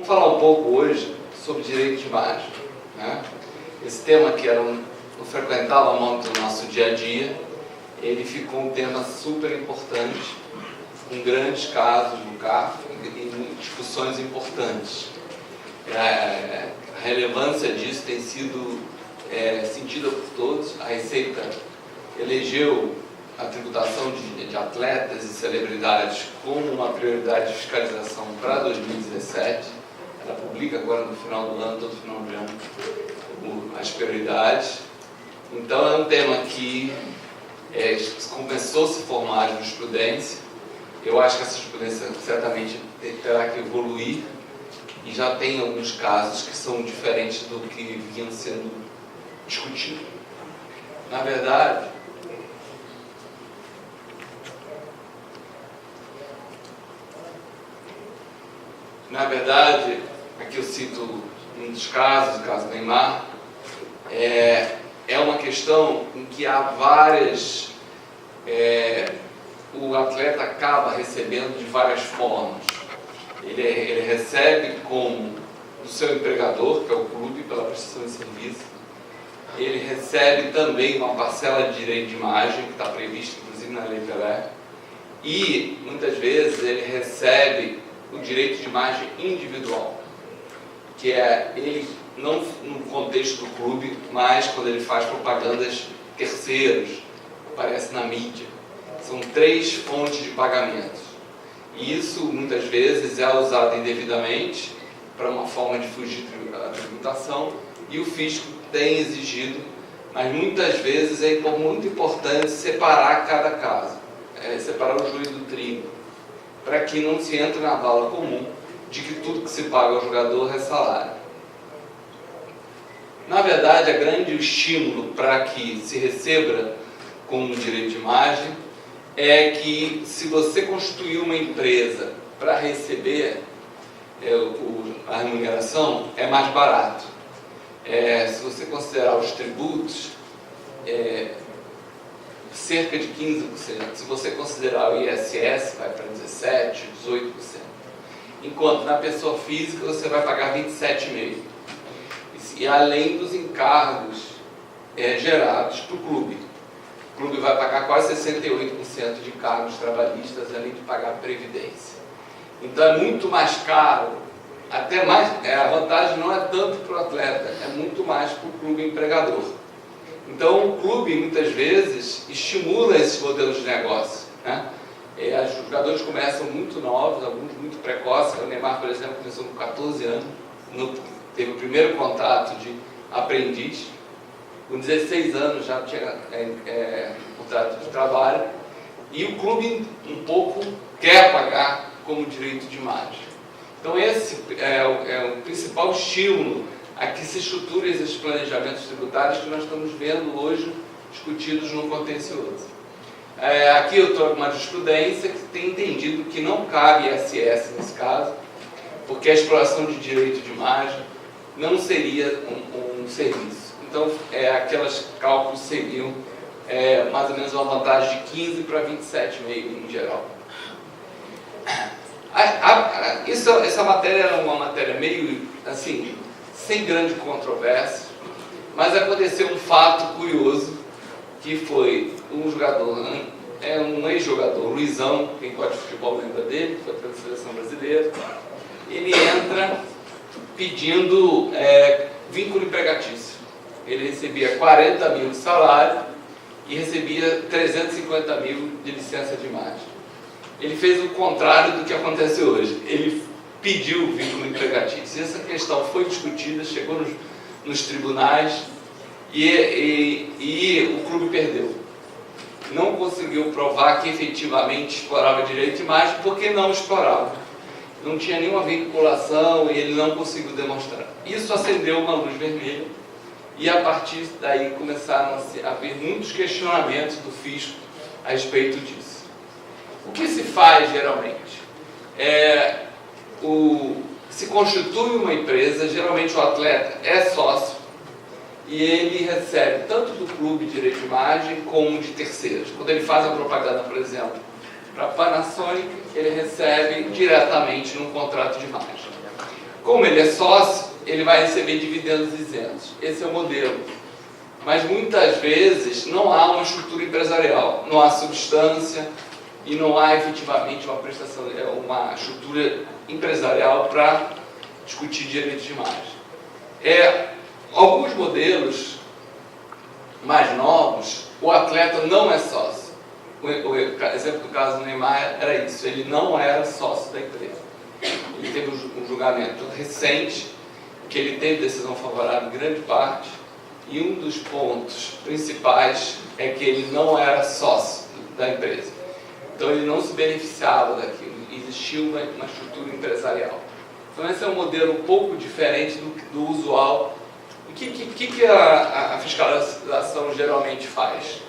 Vamos falar um pouco hoje sobre direito de imagem, né? Esse tema que não frequentava muito o nosso dia a dia, ele ficou um tema super importante, com grandes casos no CARF e discussões importantes. A relevância disso tem sido sentida por todos. A Receita elegeu a tributação de atletas e celebridades como uma prioridade de fiscalização para 2017. Ela publica agora no final do ano, todo final de ano, as prioridades. Então é um tema que começou a se formar a jurisprudência. Eu acho que essa jurisprudência certamente terá que evoluir, e já tem alguns casos que são diferentes do que vinham sendo discutidos. Na verdade, aqui eu cito um dos casos, o caso Neymar, é uma questão em que há várias... o atleta acaba recebendo de várias formas. Ele recebe como do seu empregador, que é o clube, pela prestação de serviço. Ele recebe também uma parcela de direito de imagem, que está prevista, inclusive, na Lei Pelé. E, muitas vezes, ele recebe o direito de imagem individual, que é ele, não no contexto do clube, mas quando ele faz propagandas terceiros, aparece na mídia. São 3 fontes de pagamentos. E isso, muitas vezes, é usado indevidamente para uma forma de fugir da tributação, e o fisco tem exigido, mas muitas vezes é muito importante separar cada caso, separar o joio do trigo, para que não se entre na vala comum de que tudo que se paga ao jogador é salário. Na verdade, o grande estímulo para que se receba como direito de imagem é que, se você constituir uma empresa para receber a remuneração, é mais barato. Se você considerar os tributos, cerca de 15%. Se você considerar o ISS, vai para 17%, 18%. Enquanto na pessoa física você vai pagar 27,5%. E além dos encargos gerados para o clube. O clube vai pagar quase 68% de encargos trabalhistas, além de pagar a previdência. Então é muito mais caro, até mais, a vantagem não é tanto para o atleta, é muito mais para o clube empregador. Então o clube, muitas vezes, estimula esses modelos de negócio, né? Os jogadores começam muito novos, alguns muito precoces. O Neymar, por exemplo, começou com 14 anos, teve o primeiro contato de aprendiz. Com 16 anos já tinha contrato de trabalho, e o clube um pouco quer pagar como direito de imagem. Então esse é o principal estímulo a que se estruturem esses planejamentos tributários que nós estamos vendo hoje discutidos no contencioso. Aqui eu trago uma jurisprudência que tem entendido que não cabe ISS nesse caso, porque a exploração de direito de imagem não seria um serviço. Então, aqueles cálculos seriam mais ou menos uma vantagem de 15 para 27,5 em geral. Essa matéria era uma matéria meio, assim, sem grande controvérsia, mas aconteceu um fato curioso, que foi um jogador, um ex-jogador, Luizão, quem gosta de futebol lembra dele, foi para a seleção brasileira. Ele entra pedindo vínculo empregatício. Ele recebia 40 mil de salário e recebia 350 mil de licença de imagem. Ele fez o contrário do que acontece hoje. Ele pediu o vínculo empregatício. Essa questão foi discutida, chegou nos tribunais e o clube perdeu. Não conseguiu provar que efetivamente explorava direito de imagem, porque não explorava. Não tinha nenhuma vinculação e ele não conseguiu demonstrar. Isso acendeu uma luz vermelha. E a partir daí começaram a haver muitos questionamentos do fisco a respeito disso. O que se faz geralmente? Se constitui uma empresa, geralmente o atleta é sócio, e ele recebe tanto do clube direito de imagem como de terceiros. Quando ele faz a propaganda, por exemplo, para a Panasonic, ele recebe diretamente num contrato de imagem. Como ele é sócio, ele vai receber dividendos isentos. Esse é o modelo. Mas muitas vezes não há uma estrutura empresarial, não há substância e não há efetivamente uma prestação, uma estrutura empresarial para discutir direitos de imagem. Alguns modelos mais novos, o atleta não é sócio. O exemplo do caso do Neymar era isso, ele não era sócio da empresa. Ele teve um julgamento recente, que ele teve decisão favorável em grande parte, e um dos pontos principais é que ele não era sócio da empresa. Então ele não se beneficiava daquilo, existia uma estrutura empresarial. Então esse é um modelo um pouco diferente do usual. O que a fiscalização geralmente faz?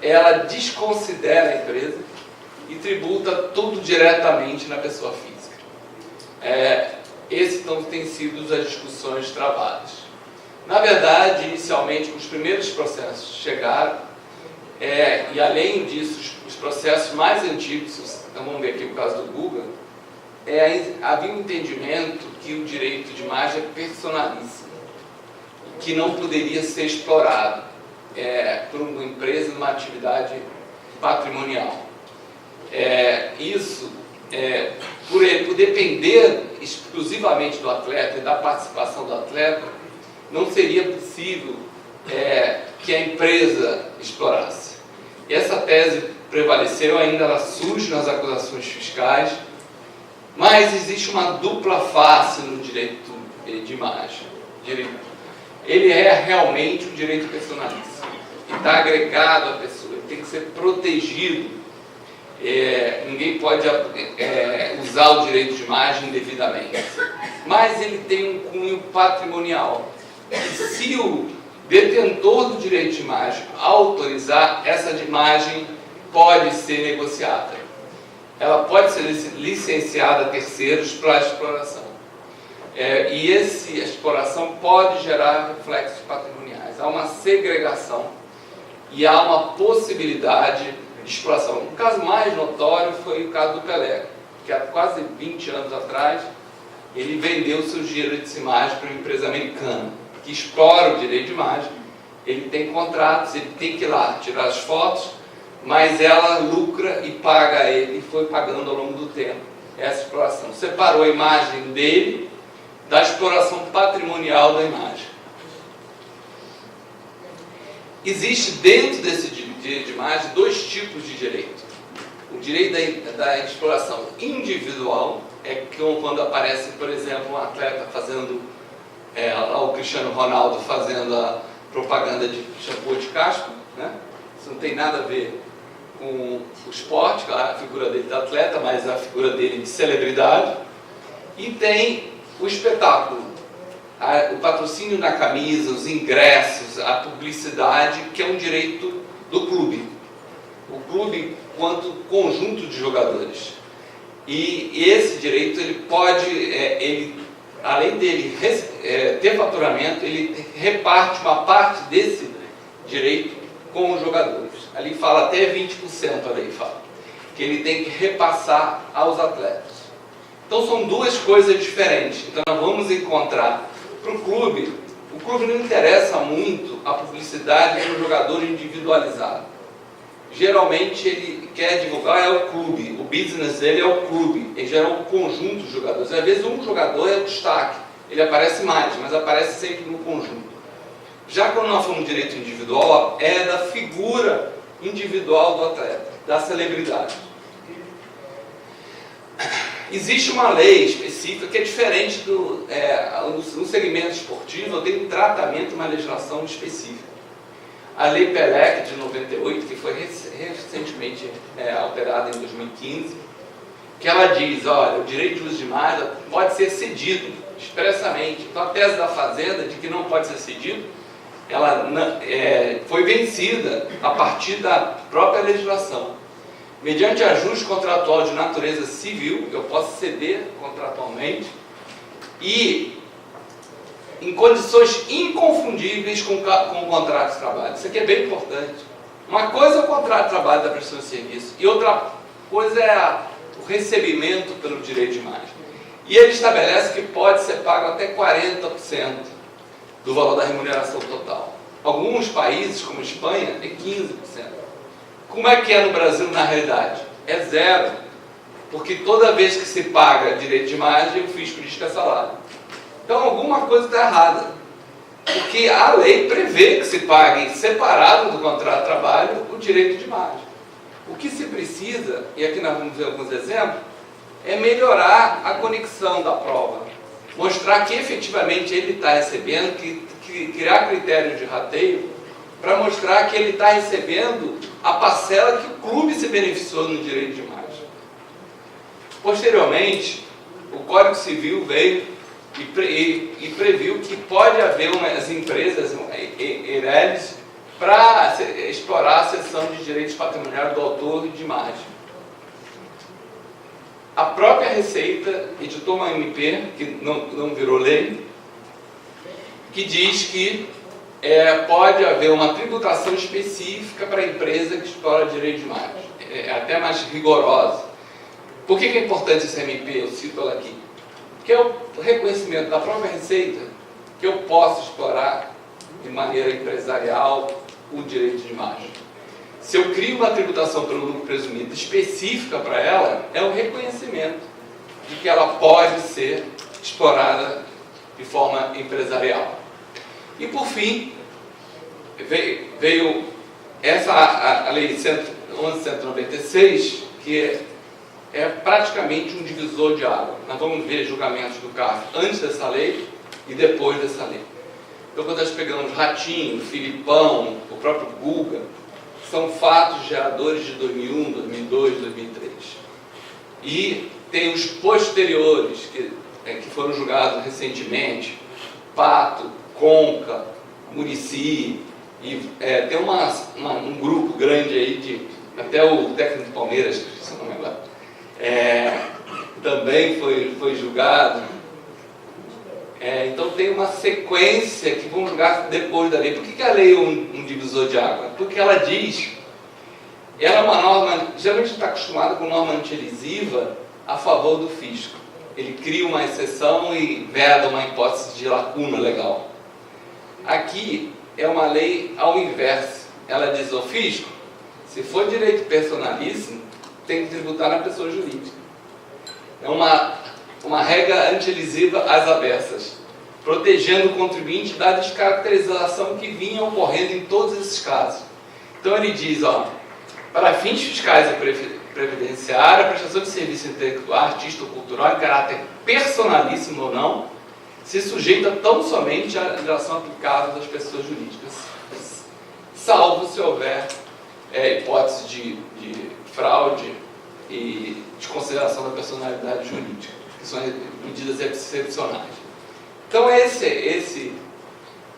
Ela desconsidera a empresa e tributa tudo diretamente na pessoa física. Esses então têm sido as discussões travadas. Na verdade, inicialmente, os primeiros processos chegaram, e além disso, os processos mais antigos, então vamos ver aqui o caso do Google, havia um entendimento que o direito de imagem é personalíssimo, que não poderia ser explorado por uma empresa numa atividade patrimonial. Por depender exclusivamente do atleta e da participação do atleta, não seria possível que a empresa explorasse. E essa tese prevaleceu, ainda ela surge nas acusações fiscais, mas existe uma dupla face no direito de imagem. Ele é realmente um direito personalíssimo, que está agregado à pessoa, ele tem que ser protegido. Ninguém pode usar o direito de imagem indevidamente, mas ele tem um cunho patrimonial. E se o detentor do direito de imagem autorizar, essa imagem pode ser negociada. Ela pode ser licenciada a terceiros para exploração. E essa exploração pode gerar reflexos patrimoniais. Há uma segregação e há uma possibilidade de exploração. O caso mais notório foi o caso do Pelé, que há quase 20 anos atrás, ele vendeu seus direitos de imagem para uma empresa americana, que explora o direito de imagem. Ele tem contratos, ele tem que ir lá tirar as fotos, mas ela lucra e paga a ele, e foi pagando ao longo do tempo essa exploração. Separou a imagem dele da exploração patrimonial da imagem. Existe dentro desse direito de imagem dois tipos de direito. O direito da exploração individual é quando aparece, por exemplo, um atleta fazendo, o Cristiano Ronaldo fazendo a propaganda de shampoo de casco, né? Isso não tem nada a ver com o esporte, claro, a figura dele de atleta, mas a figura dele de celebridade. E tem o espetáculo, o patrocínio na camisa, os ingressos, a publicidade, que é um direito do clube. O clube quanto conjunto de jogadores. E esse direito, ele pode, além dele ter faturamento, ele reparte uma parte desse direito com os jogadores. Ali fala até 20%, a lei fala, que ele tem que repassar aos atletas. Então são duas coisas diferentes. Então nós vamos encontrar para o clube não interessa muito a publicidade do jogador individualizado. Geralmente ele quer divulgar o clube, o business dele é o clube, ele gera um conjunto de jogadores. Às vezes um jogador é o destaque, ele aparece mais, mas aparece sempre no conjunto. Já quando nós falamos de direito individual, é da figura individual do atleta, da celebridade. Existe uma lei específica que é diferente no segmento esportivo, tem um tratamento, uma legislação específica. A Lei Pelé, de 98, que foi recentemente alterada em 2015, que ela diz, olha, o direito de uso de imagem pode ser cedido expressamente. Então a tese da Fazenda de que não pode ser cedido, ela foi vencida a partir da própria legislação. Mediante ajuste contratual de natureza civil, eu posso ceder contratualmente e em condições inconfundíveis com o contrato de trabalho. Isso aqui é bem importante. Uma coisa é o contrato de trabalho da prestação de serviço e outra coisa é o recebimento pelo direito de imagem. E ele estabelece que pode ser pago até 40% do valor da remuneração total. Alguns países, como a Espanha, é 15%. Como é que é no Brasil na realidade? É zero. Porque toda vez que se paga direito de imagem, o fisco diz que é salário. Então alguma coisa está errada. Porque a lei prevê que se pague separado do contrato de trabalho o direito de imagem. O que se precisa, e aqui nós vamos ver alguns exemplos, é melhorar a conexão da prova. Mostrar que efetivamente ele está recebendo, criar critérios de rateio, para mostrar que ele está recebendo a parcela que o clube se beneficiou no direito de imagem. Posteriormente, o Código Civil veio e previu que pode haver umas empresas, EIRELIs, para explorar a cessão de direitos patrimoniais do autor de imagem. A própria Receita editou uma MP, que não virou lei, que diz que pode haver uma tributação específica para a empresa que explora direito de imagem. É até mais rigorosa. Por que é importante essa MP? Eu cito ela aqui. Porque é o reconhecimento da própria Receita que eu posso explorar de maneira empresarial o direito de imagem. Se eu crio uma tributação pelo lucro presumido específica para ela, é um reconhecimento de que ela pode ser explorada de forma empresarial. E por fim, veio a Lei 11.196, que é praticamente um divisor de água. Nós vamos ver julgamentos do CARF antes dessa lei e depois dessa lei. Então, quando nós pegamos Ratinho, Filipão, o próprio Guga, são fatos geradores de 2001, 2002, 2003. E tem os posteriores, que foram julgados recentemente, Pato, Conca, Muricy, e tem um grupo grande aí, até o técnico do Palmeiras, se não me engano, também foi julgado. Então tem uma sequência que vão julgar depois da lei. Por que a lei é um divisor de água? Porque ela diz, ela é uma norma, geralmente está acostumada com norma antilesiva a favor do fisco. Ele cria uma exceção e veda uma hipótese de lacuna legal. Aqui é uma lei ao inverso. Ela diz ao fisco, se for direito personalíssimo, tem que tributar na pessoa jurídica. É uma regra antilesiva às avessas, protegendo o contribuinte da descaracterização que vinha ocorrendo em todos esses casos. Então ele diz, para fins fiscais e previdenciários, a prestação de serviço intelectual, artístico ou cultural, em caráter personalíssimo ou não, se sujeita tão somente à legislação aplicável das pessoas jurídicas, salvo se houver hipótese de fraude e desconsideração da personalidade jurídica, que são medidas excepcionais. Então esse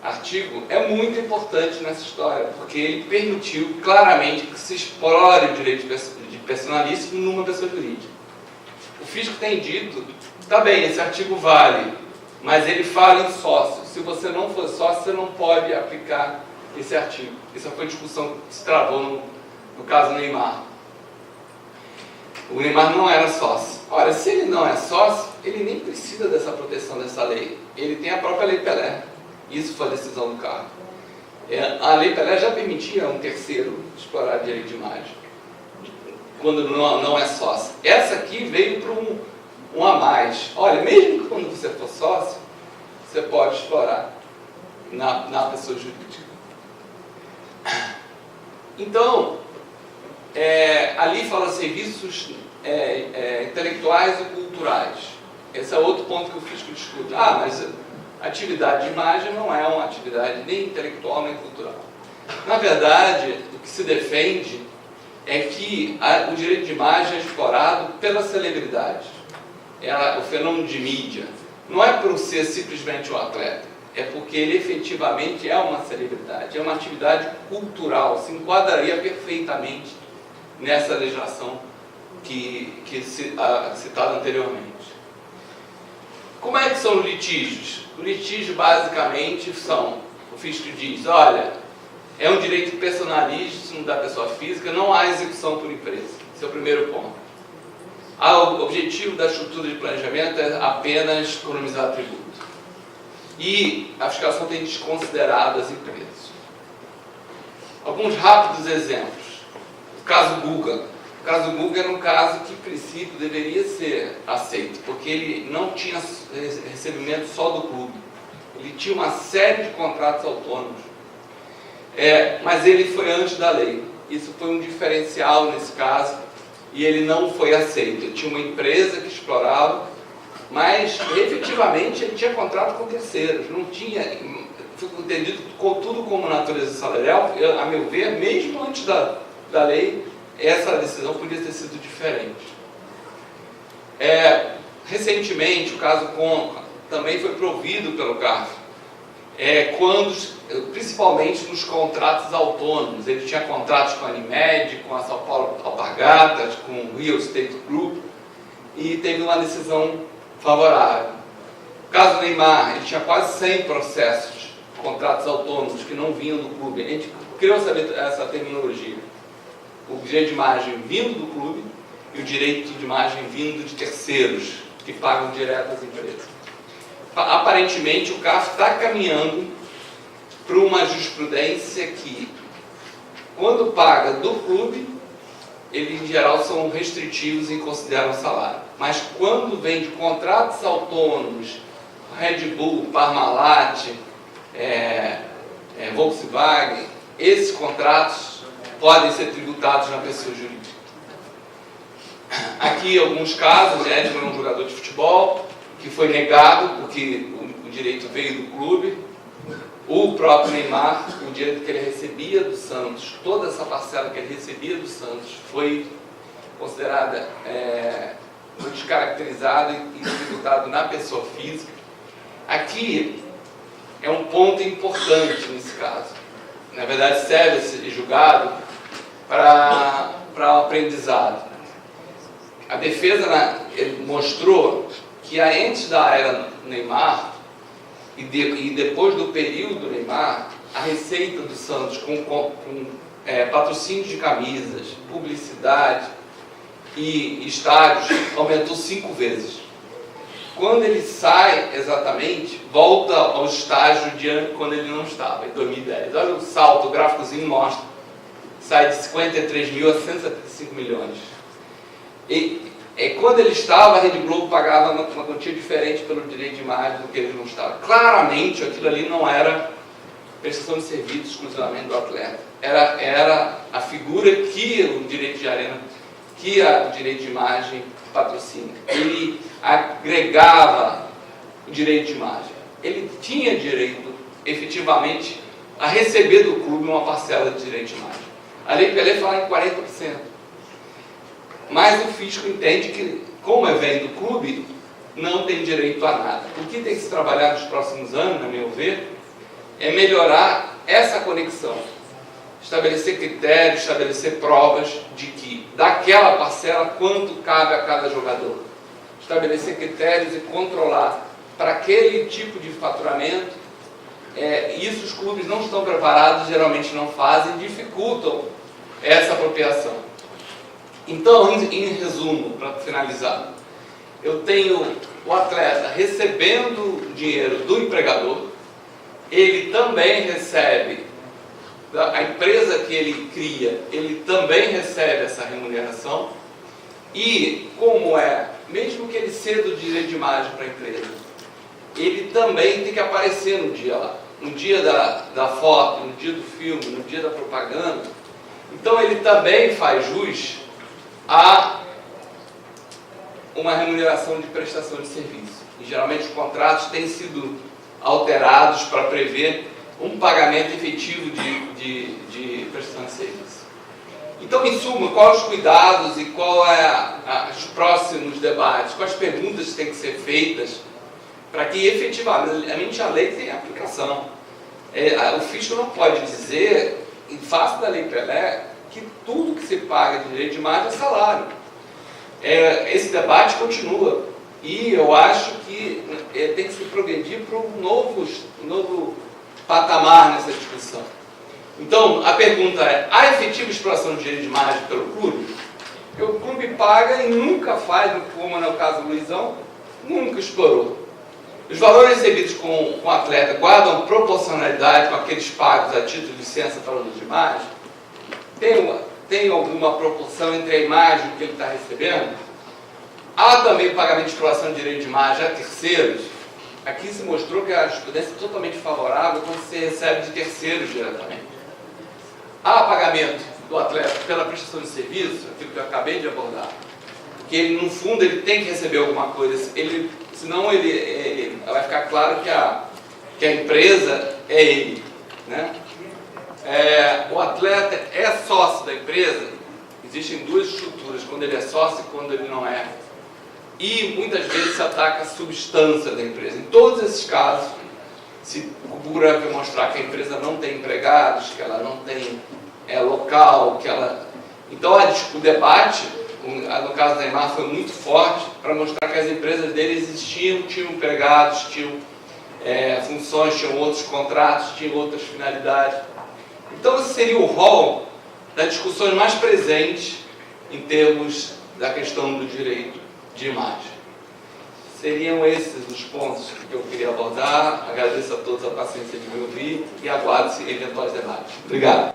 artigo é muito importante nessa história, porque ele permitiu claramente que se explore o direito de personalíssimo numa pessoa jurídica. O fisco tem dito, tá bem, esse artigo vale, mas ele fala em sócio. Se você não for sócio, você não pode aplicar esse artigo. Essa foi a discussão que se travou no caso Neymar. O Neymar não era sócio. Ora, se ele não é sócio, ele nem precisa dessa proteção dessa lei. Ele tem a própria Lei Pelé. Isso foi a decisão do CARF. A Lei Pelé já permitia um terceiro explorar direito de imagem, quando não é sócio. Essa aqui veio para um a mais. Olha, mesmo que quando você for sócio, você pode explorar na pessoa jurídica. Então, ali fala serviços intelectuais e culturais. Esse é outro ponto que o fisco discute. Mas atividade de imagem não é uma atividade nem intelectual nem cultural. Na verdade, o que se defende é que o direito de imagem é explorado pela celebridade. O fenômeno de mídia. Não é por ser simplesmente um atleta, é porque ele efetivamente é uma celebridade, é uma atividade cultural, se enquadraria perfeitamente nessa legislação citada anteriormente. Como é que são os litígios? O litígio basicamente o fisco diz, olha, é um direito personalíssimo da pessoa física, não há execução por empresa. Esse é o primeiro ponto. O objetivo da estrutura de planejamento é apenas economizar tributo. E a fiscalização tem desconsiderado as empresas. Alguns rápidos exemplos. O caso Guga. O caso Guga era um caso que, em princípio, deveria ser aceito, porque ele não tinha recebimento só do clube. Ele tinha uma série de contratos autônomos. Mas ele foi antes da lei. Isso foi um diferencial nesse caso, e ele não foi aceito. Ele tinha uma empresa que explorava, mas efetivamente ele tinha contrato com terceiros, não tinha, foi entendido tudo como natureza salarial. A meu ver, mesmo antes da lei, essa decisão podia ter sido diferente. Recentemente, o caso Conca também foi provido pelo CARF, principalmente nos contratos autônomos. Ele tinha contratos com a Unimed, com a São Paulo Alpargatas, com o Real Estate Group, e teve uma decisão favorável. O caso Neymar, ele tinha quase 100 processos, contratos autônomos, que não vinham do clube. A gente criou essa terminologia. O direito de imagem vindo do clube e o direito de imagem vindo de terceiros, que pagam direto às empresas. Aparentemente, o CARF está caminhando para uma jurisprudência que, quando paga do clube, eles em geral são restritivos e consideram salário. Mas quando vem de contratos autônomos, Red Bull, Parmalat, Volkswagen, esses contratos podem ser tributados na pessoa jurídica. Aqui alguns casos. Edson é um jogador de futebol que foi negado porque o direito veio do clube. O próprio Neymar, o direito que ele recebia do Santos, toda essa parcela que ele recebia do Santos foi considerada descaracterizada e tributado na pessoa física. Aqui é um ponto importante nesse caso. Na verdade, serve esse julgado para o aprendizado. A defesa mostrou que antes da era Neymar e depois do período Neymar, a receita do Santos com patrocínio de camisas, publicidade e estádios aumentou 5 vezes. Quando ele sai, exatamente, volta ao estágio de ano quando ele não estava, em 2010. Olha o salto, o gráficozinho mostra. Sai de 53 mil a 175 milhões. Quando ele estava, a Rede Globo pagava uma quantia diferente pelo direito de imagem do que ele não estava. Claramente, aquilo ali não era prestação de serviço exclusivamente do atleta. Era a figura que o direito de arena, que o direito de imagem patrocina. Ele agregava o direito de imagem. Ele tinha direito, efetivamente, a receber do clube uma parcela de direito de imagem. A Lei Pelé fala em 40%. Mas o fisco entende que, como vem do clube, não tem direito a nada. O que tem que se trabalhar nos próximos anos, a meu ver, é melhorar essa conexão. Estabelecer critérios, estabelecer provas de que, daquela parcela, quanto cabe a cada jogador. Estabelecer critérios e controlar para aquele tipo de faturamento. Isso os clubes não estão preparados, geralmente não fazem, dificultam essa apropriação. Então, em resumo, para finalizar, eu tenho o atleta recebendo dinheiro do empregador, ele também recebe, a empresa que ele cria, ele também recebe essa remuneração, e como mesmo que ele ceda o direito de imagem para a empresa, ele também tem que aparecer no dia lá, no dia da foto, no dia do filme, no dia da propaganda. Então ele também faz jus a uma remuneração de prestação de serviço. E geralmente os contratos têm sido alterados para prever um pagamento efetivo de prestação de serviço. Então, em suma, quais os cuidados e os próximos debates, quais perguntas têm que ser feitas para que efetivamente a lei tenha aplicação. O fisco não pode dizer, em face da Lei Pelé, que tudo que se paga de direito de imagem é salário. Esse debate continua e eu acho que tem que se progredir para um novo patamar nessa discussão. Então, a pergunta é: há efetiva exploração de direito de imagem pelo clube? Porque o clube paga e nunca faz, como é o caso do Luizão, nunca explorou. Os valores recebidos com o atleta guardam proporcionalidade com aqueles pagos a título de licença para uso de imagem? Tem alguma proporção entre a imagem que ele está recebendo? Há também pagamento de exploração de direito de imagem a terceiros. Aqui se mostrou que a jurisprudência é totalmente favorável quando você recebe de terceiros diretamente. Há pagamento do atleta pela prestação de serviço, aquilo que eu acabei de abordar, que ele, no fundo, ele tem que receber alguma coisa, senão ele vai ficar claro que a empresa é ele, né? O atleta é sócio da empresa. Existem duas estruturas, quando ele é sócio e quando ele não é. E muitas vezes se ataca a substância da empresa. Em todos esses casos, se procura mostrar que a empresa não tem empregados, que ela não tem local, que ela... Então o debate, no caso da Neymar, foi muito forte para mostrar que as empresas dele existiam, tinham empregados, tinham funções, tinham outros contratos, tinham outras finalidades. Então esse seria o rol das discussões mais presentes em termos da questão do direito de imagem. Seriam esses os pontos que eu queria abordar. Agradeço a todos a paciência de me ouvir e aguardo eventuais debates. Obrigado.